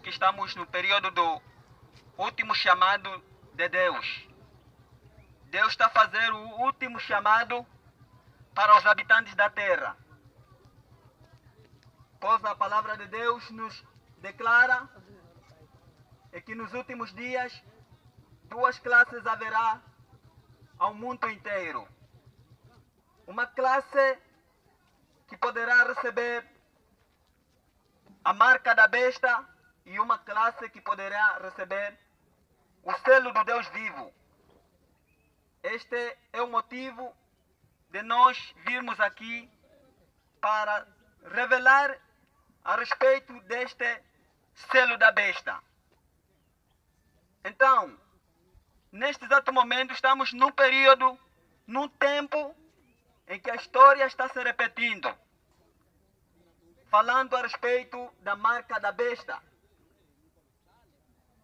porque estamos no período do último chamado de Deus. Deus está a fazer o último chamado para os habitantes da terra. Pois a palavra de Deus nos declara que nos últimos dias duas classes haverá ao mundo inteiro. Uma classe que poderá receber a marca da besta e uma classe que poderá receber o selo do Deus vivo. Este é o motivo de nós virmos aqui para revelar a respeito deste selo da besta. Então, neste exato momento estamos num período, num tempo em que a história está se repetindo, falando a respeito da marca da besta.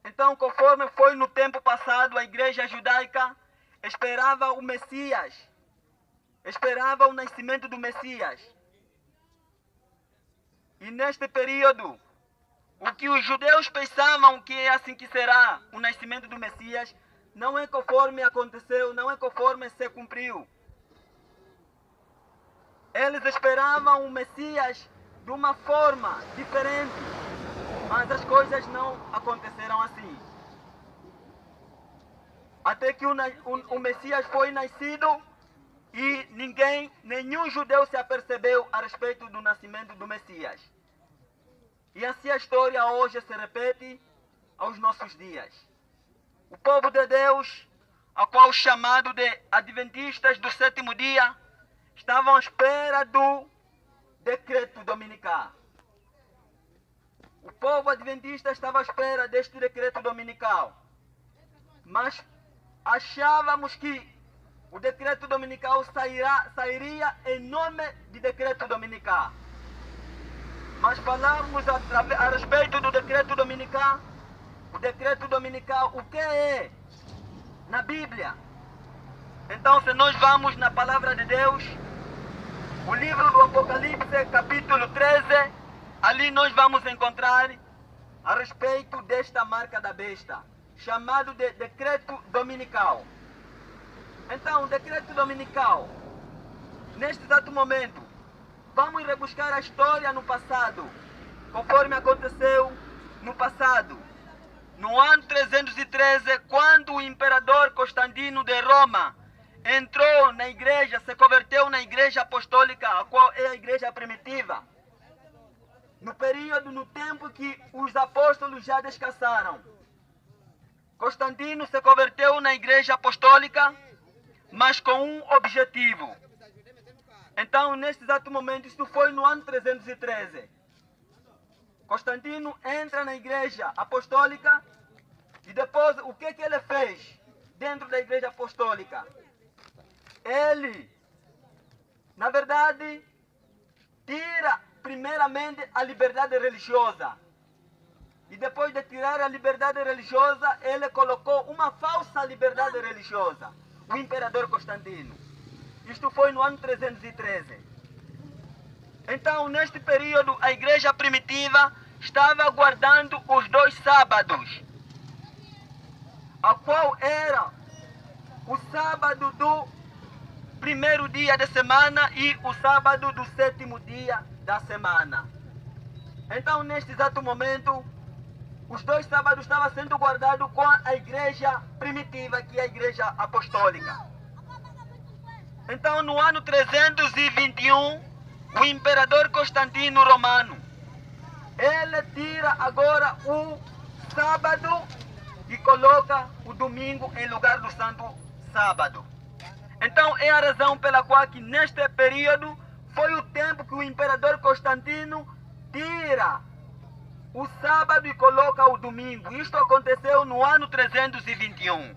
Então, conforme foi no tempo passado, a igreja judaica esperava o Messias, esperava o nascimento do Messias. E neste período, o que os judeus pensavam que é assim que será o nascimento do Messias, não é conforme aconteceu, não é conforme se cumpriu. Eles esperavam o Messias de uma forma diferente, mas as coisas não aconteceram assim. Até que o Messias foi nascido e nenhum judeu se apercebeu a respeito do nascimento do Messias. E assim a história hoje se repete aos nossos dias. O povo de Deus, a qual chamado de Adventistas do sétimo dia, estavam à espera do decreto dominical. O povo adventista estava à espera deste decreto dominical. Mas achávamos que o decreto dominical sairia em nome de decreto dominical. Mas falamos a respeito do decreto dominical. O decreto dominical, o que é na Bíblia? Então, se nós vamos na palavra de Deus, o livro do Apocalipse, capítulo 13, ali nós vamos encontrar a respeito desta marca da besta, chamado de decreto dominical. Então, o decreto dominical, neste exato momento, vamos rebuscar a história no passado, conforme aconteceu no passado. No ano 313, quando o imperador Constantino de Roma entrou na igreja, se converteu na igreja apostólica, a qual é a igreja primitiva. No período, no tempo que os apóstolos já descansaram. Constantino se converteu na igreja apostólica, mas com um objetivo. Então, neste exato momento, isto foi no ano 313. Constantino entra na igreja apostólica e depois o que ele fez dentro da igreja apostólica? Ele, na verdade, tira primeiramente a liberdade religiosa. E depois de tirar a liberdade religiosa, ele colocou uma falsa liberdade religiosa. O imperador Constantino. Isto foi no ano 313. Então, neste período, a igreja primitiva estava aguardando os 2 sábados, a qual era o sábado do primeiro dia da semana e o sábado do sétimo dia da semana. Então, neste exato momento, os 2 sábados estavam sendo guardados com a igreja primitiva, que é a igreja apostólica. Então, no ano 321, o imperador Constantino Romano, ele tira agora o sábado e coloca o domingo em lugar do santo sábado. Então, é a razão pela qual que neste período foi o tempo que o imperador Constantino tira o sábado e coloca o domingo. Isto aconteceu no ano 321.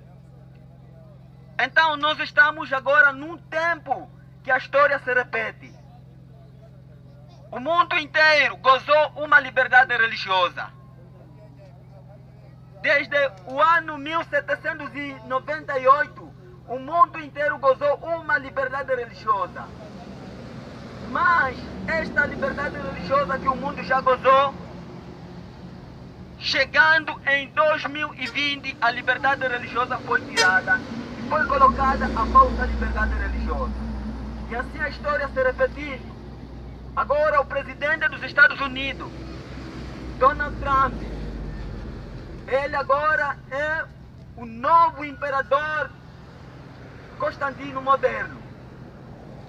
Então, nós estamos agora num tempo que a história se repete. O mundo inteiro gozou uma liberdade religiosa. Desde o ano 1798, o mundo inteiro gozou uma liberdade religiosa. Mas esta liberdade religiosa que o mundo já gozou Chegando em 2020, a liberdade religiosa foi tirada e foi colocada a falsa liberdade religiosa. E assim a história se repetiu. Agora o presidente dos Estados Unidos, Donald Trump, ele agora é o novo imperador Constantino moderno.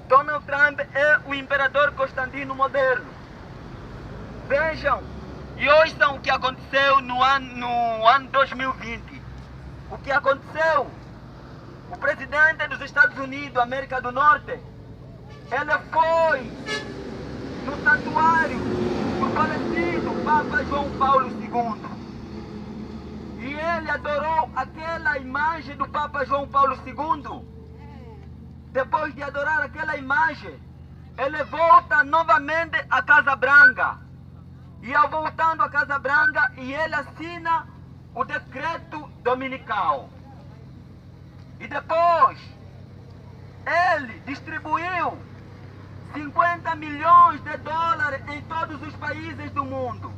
Donald Trump é o imperador Constantino moderno. Vejam e ouçam o que aconteceu no ano 2020. O que aconteceu? O presidente dos Estados Unidos, América do Norte, ele foi no santuário do falecido Papa João Paulo II. E ele adorou aquela imagem do Papa João Paulo II. Depois de adorar aquela imagem, ele volta novamente à Casa Branca. E ao voltando à Casa Branca, e ele assina o decreto dominical. E depois, ele distribuiu 50 milhões de dólares em todos os países do mundo,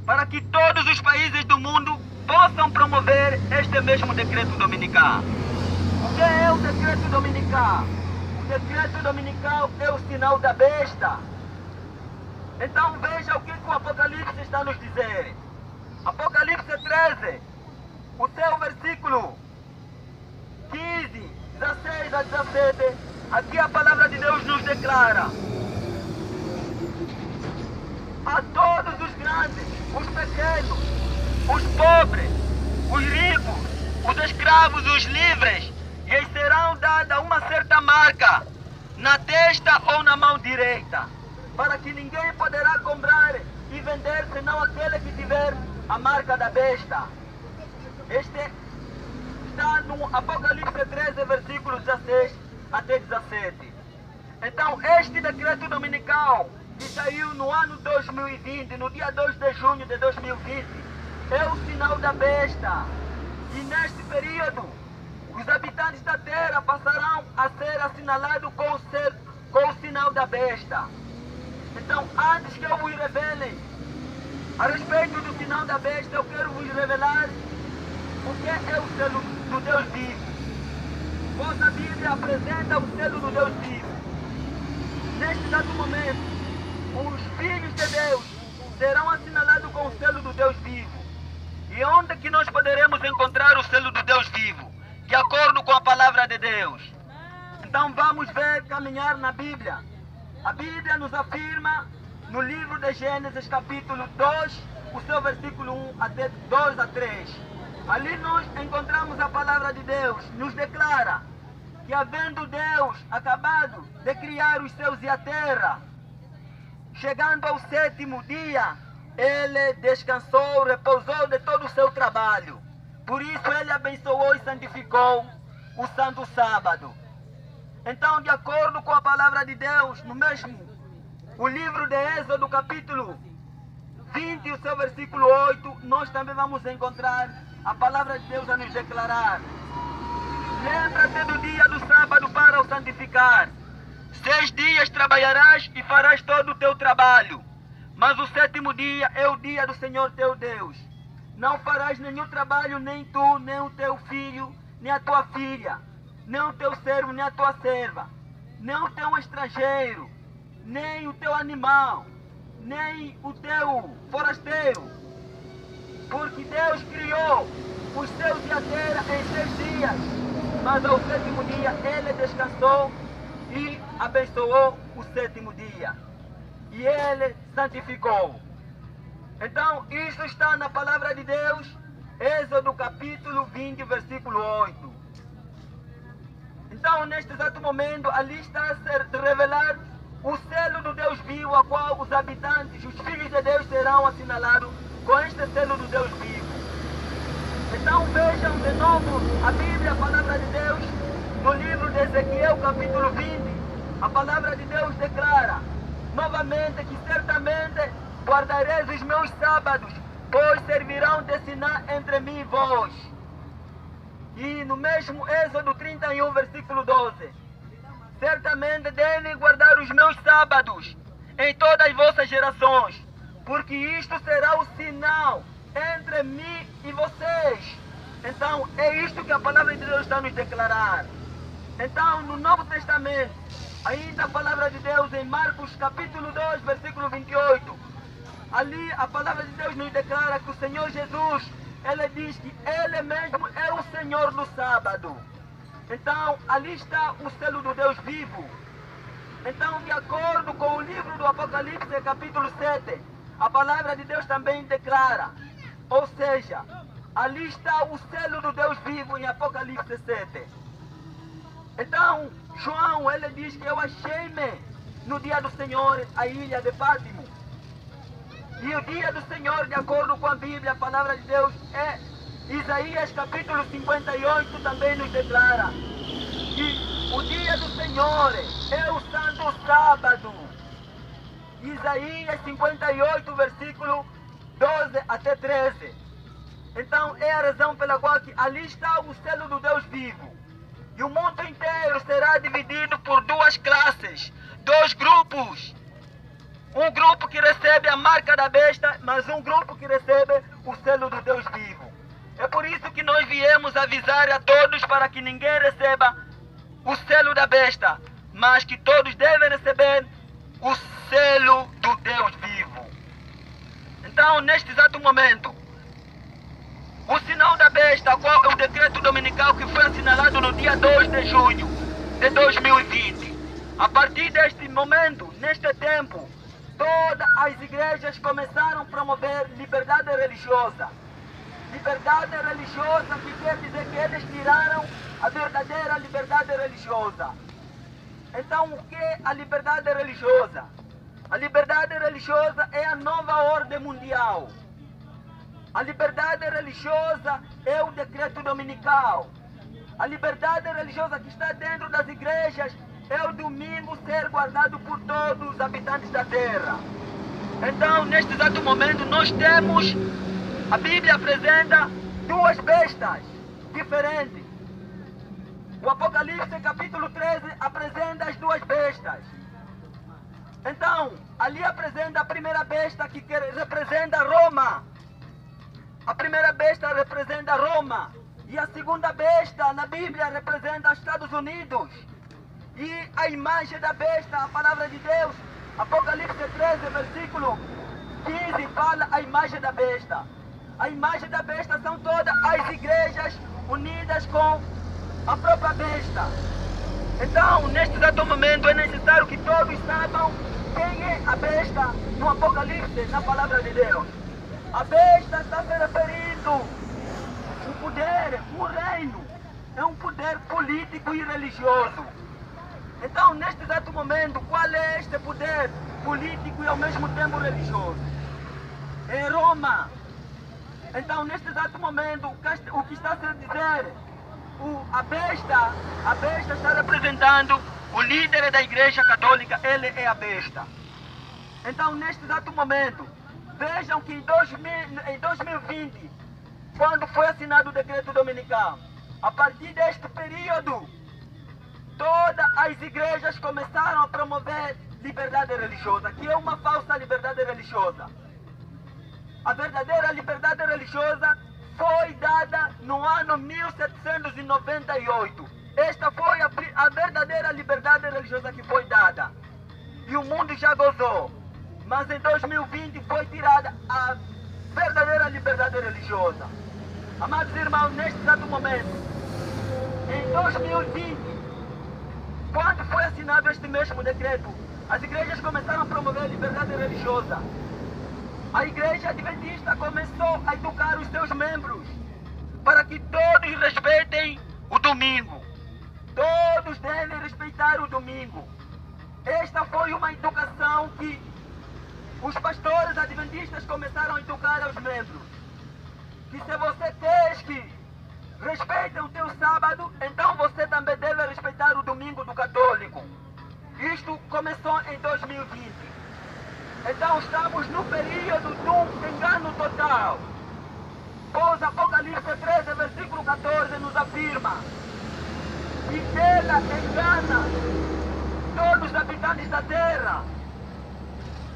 para que todos os países do mundo possam promover este mesmo decreto dominical. O que é o decreto dominical? O decreto dominical é o sinal da besta. Então veja o que o Apocalipse está nos dizer. Apocalipse 13, o seu versículo 15, 16 a 17, aqui a palavra de Deus nos declara: a todos os grandes, os pequenos, os pobres, os ricos, os escravos, os livres, lhes serão dada uma certa marca na testa ou na mão direita, para que ninguém poderá comprar e vender senão aquele que tiver a marca da besta. Este está no Apocalipse 13, versículos 16 até 17. Então, este decreto dominical que saiu no ano 2020, no dia 2 de junho de 2020, é o sinal da besta. E neste período, os habitantes da terra passarão a ser assinalados com o sinal da besta. Então, antes que eu vos revele a respeito do sinal da besta, eu quero vos revelar o que é o selo do Deus vivo. Vossa Bíblia apresenta o selo do Deus vivo. Neste exato momento, os filhos de Deus serão assinalados com o selo do Deus vivo. E onde que nós poderemos encontrar o selo do Deus vivo? De acordo com a palavra de Deus. Então vamos ver, caminhar na Bíblia. A Bíblia nos afirma no livro de Gênesis capítulo 2, o seu versículo 1 até 2 a 3. Ali nós encontramos a palavra de Deus, nos declara que havendo Deus acabado de criar os céus e a terra, chegando ao sétimo dia, ele descansou, repousou de todo o seu trabalho. Por isso ele abençoou e santificou o santo sábado. Então, de acordo com a palavra de Deus, no mesmo o livro de Êxodo, capítulo 20, o seu versículo 8, nós também vamos encontrar a palavra de Deus a nos declarar: lembra-te do dia do sábado para o santificar. 6 dias trabalharás e farás todo o teu trabalho, mas o sétimo dia é o dia do Senhor teu Deus. Não farás nenhum trabalho, nem tu, nem o teu filho, nem a tua filha, nem o teu servo, nem a tua serva, nem o teu estrangeiro, nem o teu animal, nem o teu forasteiro. Porque Deus criou os céus e a terra em 6 dias, mas ao sétimo dia ele descansou e abençoou o sétimo dia. E ele santificou. Então, isso está na palavra de Deus, Êxodo capítulo 20, versículo 8. Então, neste exato momento, ali está a ser revelar o selo do Deus vivo, a qual os habitantes, os filhos de Deus, serão assinalados com este selo do Deus vivo. Então, vejam de novo a Bíblia, a palavra de Deus, no livro de Ezequiel, capítulo 20, a palavra de Deus declara novamente que certamente guardareis os meus sábados, pois servirão de sinal entre mim e vós. E no mesmo Êxodo 31, versículo 12, certamente devem guardar os meus sábados em todas as vossas gerações, porque isto será o sinal mim e vocês. Então, é isto que a palavra de Deus está nos declarar. Então, no Novo Testamento, ainda a palavra de Deus em Marcos capítulo 2, versículo 28. Ali a palavra de Deus nos declara que o Senhor Jesus, Ele diz que Ele mesmo é o Senhor do sábado. Então, ali está o selo do Deus vivo. Então, de acordo com o livro do Apocalipse, capítulo 7, a palavra de Deus também declara, ou seja, ali está o selo do Deus vivo em Apocalipse 7. Então, João, ele diz que eu achei-me no dia do Senhor a ilha de Pátimo. E o dia do Senhor, de acordo com a Bíblia, a palavra de Deus, é Isaías capítulo 58 também nos declara que o dia do Senhor é o santo sábado. Isaías 58, versículo 12 até 13. Então é a razão pela qual ali está o selo do Deus vivo. E o mundo inteiro será dividido por duas classes, dois grupos. Um grupo que recebe a marca da besta, mas um grupo que recebe o selo do Deus vivo. É por isso que nós viemos avisar a todos para que ninguém receba o selo da besta, mas que todos devem receber o selo do Deus vivo. Então, neste exato momento, o sinal da besta, qual é o decreto dominical que foi assinalado no dia 2 de junho de 2020. A partir deste momento, neste tempo, todas as igrejas começaram a promover liberdade religiosa. Liberdade religiosa que quer dizer que eles tiraram a verdadeira liberdade religiosa. Então, o que é a liberdade religiosa? A liberdade religiosa é a nova ordem mundial. A liberdade religiosa é o decreto dominical. A liberdade religiosa que está dentro das igrejas é o domingo ser guardado por todos os habitantes da terra. Então, neste exato momento, nós temos, a Bíblia apresenta duas bestas diferentes. O Apocalipse capítulo 13 apresenta as duas bestas. Então, ali apresenta a primeira besta que representa Roma. A primeira besta representa Roma. E a segunda besta na Bíblia representa os Estados Unidos. E a imagem da besta, a palavra de Deus, Apocalipse 13, versículo 15, fala a imagem da besta. A imagem da besta são todas as igrejas unidas com a própria besta. Então, neste exato momento, é necessário que todos saibam quem é a besta no Apocalipse, na palavra de Deus. A besta está se referindo a um poder, um reino. É um poder político e religioso. Então, neste exato momento, qual é este poder político e ao mesmo tempo religioso? É Roma. Então, neste exato momento, o que está a se dizer, a besta está representando o líder da Igreja Católica, ele é a besta. Então, neste exato momento, vejam que em 2020, quando foi assinado o decreto dominical, a partir deste período, todas as igrejas começaram a promover liberdade religiosa, que é uma falsa liberdade religiosa. A verdadeira liberdade religiosa foi dada no ano 1798. Esta foi a verdadeira liberdade religiosa que foi dada. E o mundo já gozou. Mas em 2020 foi tirada a verdadeira liberdade religiosa. Amados irmãos, neste exato momento, em 2020, quando foi assinado este mesmo decreto, as igrejas começaram a promover a liberdade religiosa. A igreja adventista começou a educar os seus membros para que todos respeitem o domingo. Todos devem respeitar o domingo. Esta foi uma educação que os pastores adventistas começaram a educar aos membros. Que se você quer que respeitem o teu sábado, então você também deve respeitar o domingo do católico. Isto começou em 2020. Então estamos no período do engano total. Pois Apocalipse 13, versículo 14 nos afirma que ela engana todos os habitantes da terra.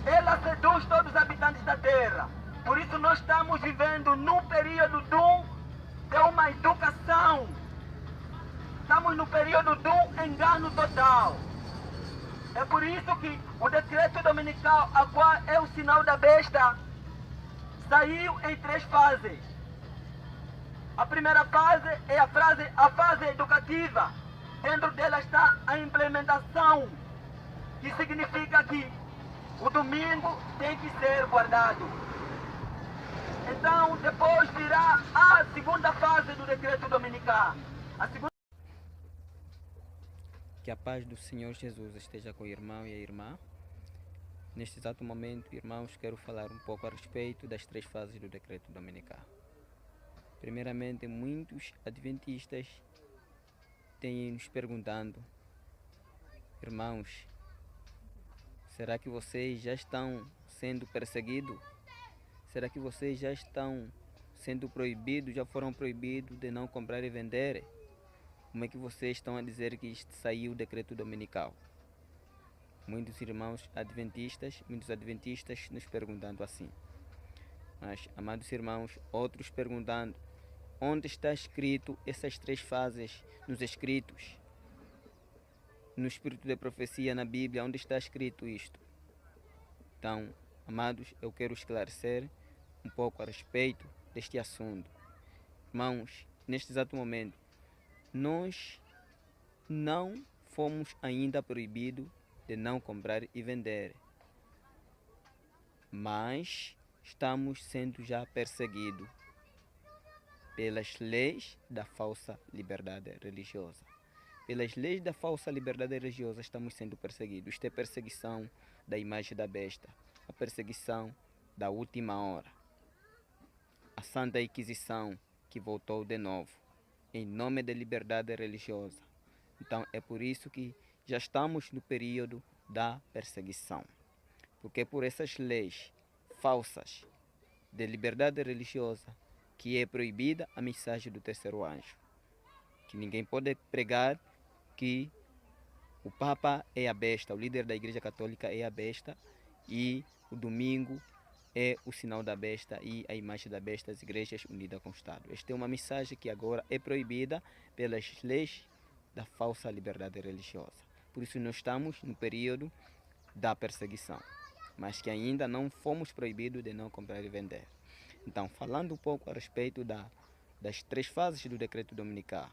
Ela seduz todos os habitantes da terra. Por isso nós estamos vivendo num período de uma educação. Estamos no período do engano total. É por isso que o decreto dominical, a qual é o sinal da besta, saiu em 3 fases. A primeira fase é a fase educativa. Dentro dela está a implementação, que significa que o domingo tem que ser guardado. Então, depois virá a segunda fase do decreto dominical. Que a paz do Senhor Jesus esteja com o irmão e a irmã. Neste exato momento, irmãos, quero falar um pouco a respeito das 3 fases do decreto dominical. Primeiramente, muitos adventistas têm nos perguntando: irmãos, será que vocês já estão sendo perseguidos? Será que vocês já estão sendo proibidos, já foram proibidos de não comprar e vender? Como é que vocês estão a dizer que saiu o decreto dominical? Muitos adventistas nos perguntando assim. Mas, amados irmãos, outros perguntando: onde está escrito essas 3 fases nos escritos? No espírito de profecia na Bíblia, onde está escrito isto? Então, amados, eu quero esclarecer um pouco a respeito deste assunto. Irmãos, neste exato momento, nós não fomos ainda proibidos de não comprar e vender, mas estamos sendo já perseguidos pelas leis da falsa liberdade religiosa. Pelas leis da falsa liberdade religiosa estamos sendo perseguidos. Isto é perseguição da imagem da besta, a perseguição da última hora, a Santa Inquisição que voltou de novo, em nome da liberdade religiosa. Então é por isso que já estamos no período da perseguição, porque por essas leis falsas de liberdade religiosa que é proibida a mensagem do terceiro anjo, que ninguém pode pregar que o Papa é a besta, o líder da Igreja Católica é a besta, e o domingo é o sinal da besta e a imagem da besta, as igrejas unidas com o Estado. Esta é uma mensagem que agora é proibida pelas leis da falsa liberdade religiosa. Por isso nós estamos no período da perseguição, mas que ainda não fomos proibidos de não comprar e vender. Então, falando um pouco a respeito das 3 fases do decreto dominical.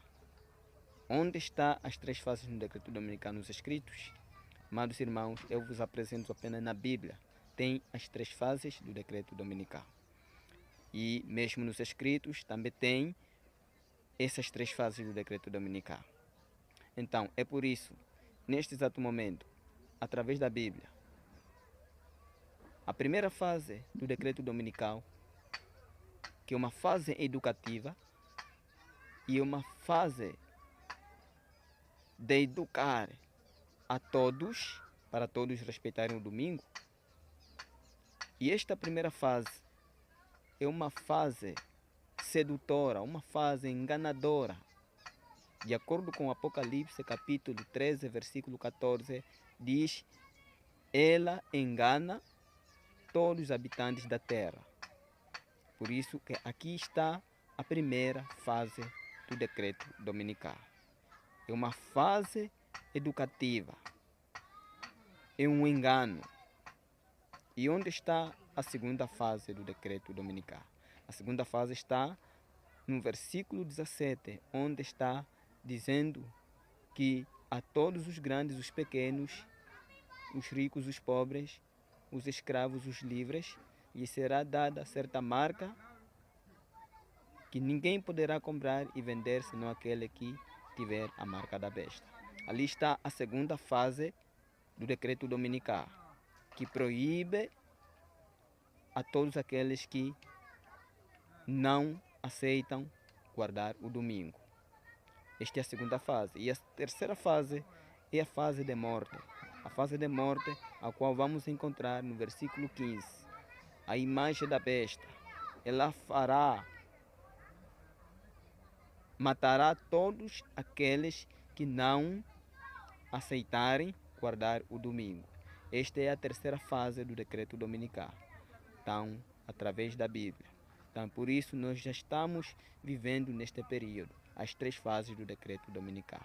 Onde estão as 3 fases do decreto dominical nos escritos? Amados irmãos, eu vos apresento apenas na Bíblia. Tem as 3 fases do decreto dominical. E mesmo nos escritos também tem essas 3 fases do decreto dominical. Então, é por isso, neste exato momento, através da Bíblia, a primeira fase do decreto dominical, que é uma fase educativa e uma fase de educar a todos, para todos respeitarem o domingo. E esta primeira fase é uma fase sedutora, uma fase enganadora. De acordo com Apocalipse capítulo 13, versículo 14, diz: ela engana todos os habitantes da terra. Por isso que aqui está a primeira fase do decreto dominical. É uma fase educativa, é um engano. E onde está a segunda fase do decreto dominical? A segunda fase está no versículo 17, onde está dizendo que a todos os grandes, os pequenos, os ricos, os pobres, os escravos, os livres, lhes será dada certa marca que ninguém poderá comprar e vender senão aquele que tiver a marca da besta. Ali está a segunda fase do decreto dominical, que proíbe a todos aqueles que não aceitam guardar o domingo. Esta é a segunda fase. E a terceira fase é a fase de morte. A fase de morte, a qual vamos encontrar no versículo 15. A imagem da besta. Ela matará todos aqueles que não aceitarem guardar o domingo. Esta é a terceira fase do decreto dominical. Então, através da Bíblia. Então, por isso, nós já estamos vivendo neste período as 3 fases do decreto dominical.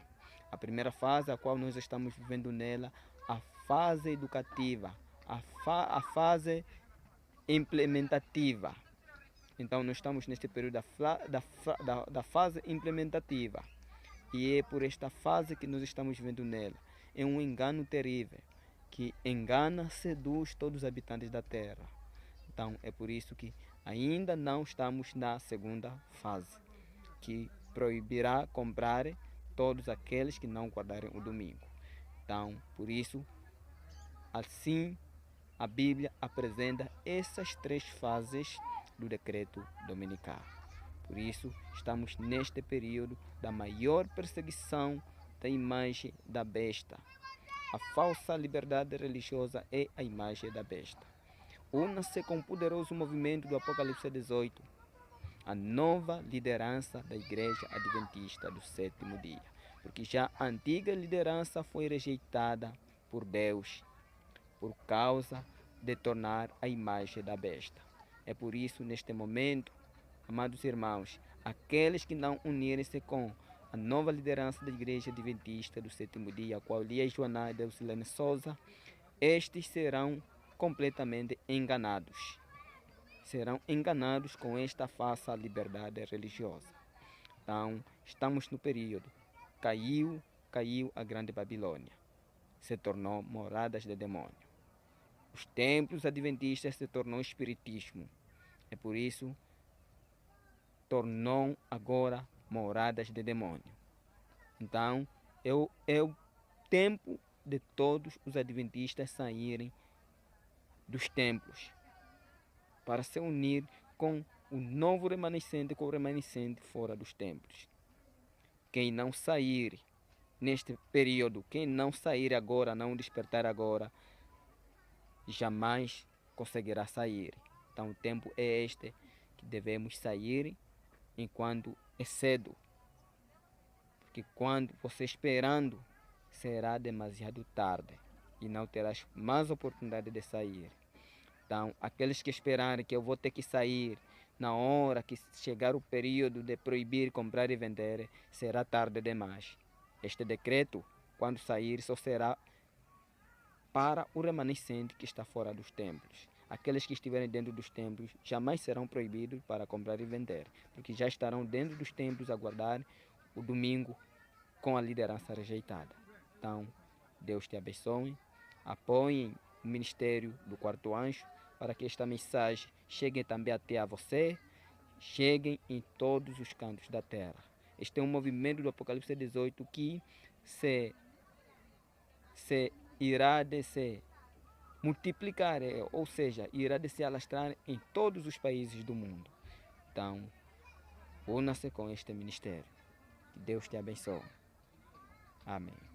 A primeira fase, a qual nós estamos vivendo nela, a fase educativa, a fase implementativa. Então, nós estamos neste período da fase implementativa. E é por esta fase que nós estamos vivendo nela. É um engano terrível, que engana, seduz todos os habitantes da terra. Então, é por isso que ainda não estamos na segunda fase, que proibirá comprar todos aqueles que não guardarem o domingo. Então, por isso, assim, a Bíblia apresenta essas 3 fases do decreto dominical. Por isso, estamos neste período da maior perseguição da imagem da besta. A falsa liberdade religiosa é a imagem da besta. Una-se com o poderoso movimento do Apocalipse 18, a nova liderança da Igreja Adventista do 7º dia, porque já a antiga liderança foi rejeitada por Deus por causa de tornar a imagem da besta. É por isso, neste momento, amados irmãos, aqueles que não unirem-se com a nova liderança da Igreja Adventista do 7º dia, a qual Lia Joaná e Deusilene Souza, estes serão completamente enganados. Serão enganados com esta falsa liberdade religiosa. Então, estamos no período. Caiu a grande Babilônia. Se tornou moradas de demônio. Os templos adventistas se tornou espiritismo. É por isso, tornou agora moradas de demônio. Então, é o tempo de todos os adventistas saírem dos templos para se unir com o novo remanescente, com o remanescente fora dos templos. Quem não sair neste período, quem não sair agora, não despertar agora, jamais conseguirá sair. Então o tempo é este que devemos sair enquanto é cedo. Porque quando você esperando, será demasiado tarde e não terás mais oportunidade de sair. Então, aqueles que esperarem que eu vou ter que sair na hora que chegar o período de proibir comprar e vender, será tarde demais. Este decreto, quando sair, só será para o remanescente que está fora dos templos. Aqueles que estiverem dentro dos templos jamais serão proibidos para comprar e vender, porque já estarão dentro dos templos a guardar o domingo com a liderança rejeitada. Então, Deus te abençoe, apoiem o ministério do Quarto Anjo, para que esta mensagem chegue também até a você, cheguem em todos os cantos da terra. Este é um movimento do Apocalipse 18 que se irá de se multiplicar, ou seja, irá de se alastrar em todos os países do mundo. Então, una-se com este ministério. Que Deus te abençoe. Amém.